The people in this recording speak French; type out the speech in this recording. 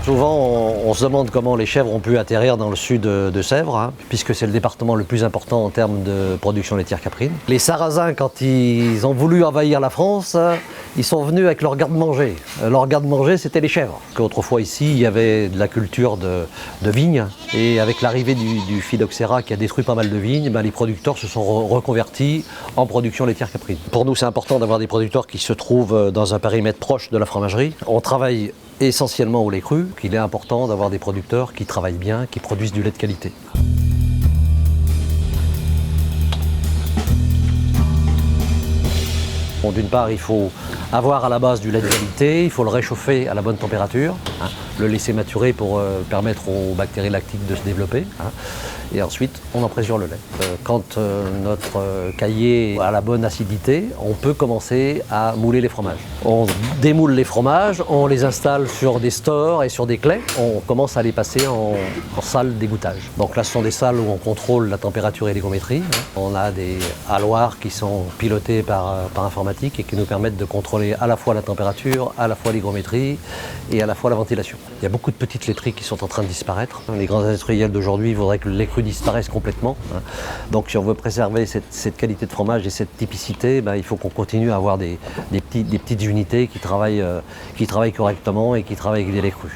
Souvent, on se demande comment les chèvres ont pu atterrir dans le sud de Sèvres, hein, puisque c'est le département le plus important en termes de production laitière caprine. Les Sarrasins, quand ils ont voulu envahir la France, ils sont venus avec leur garde-manger. Leur garde-manger, c'était les chèvres. Autrefois, ici, il y avait de la culture de vignes, et avec l'arrivée du phylloxéra qui a détruit pas mal de vignes, les producteurs se sont reconvertis en production laitière caprine. Pour nous, c'est important d'avoir des producteurs qui se trouvent dans un périmètre proche de la fromagerie. On travaille essentiellement au lait cru, qu'il est important d'avoir des producteurs qui travaillent bien, qui produisent du lait de qualité. Bon, d'une part, il faut avoir à la base du lait de qualité, il faut le réchauffer à la bonne température, hein, le laisser maturer pour permettre aux bactéries lactiques de se développer, hein, et ensuite on en présure le lait. Quand notre caillé a la bonne acidité, on peut commencer à mouler les fromages. On démoule les fromages, on les installe sur des stores et sur des claies, on commence à les passer en salle d'égouttage. Donc là, ce sont des salles où on contrôle la température et l'hygrométrie. On a des haloirs qui sont pilotés par informatique et qui nous permettent de contrôler à la fois la température, à la fois l'hygrométrie et à la fois la ventilation. Il y a beaucoup de petites laiteries qui sont en train de disparaître. Les grands industriels d'aujourd'hui voudraient que le lait cru disparaisse complètement. Donc si on veut préserver cette qualité de fromage et cette typicité, il faut qu'on continue à avoir des petites unités qui travaillent correctement et qui travaillent avec des laits crus.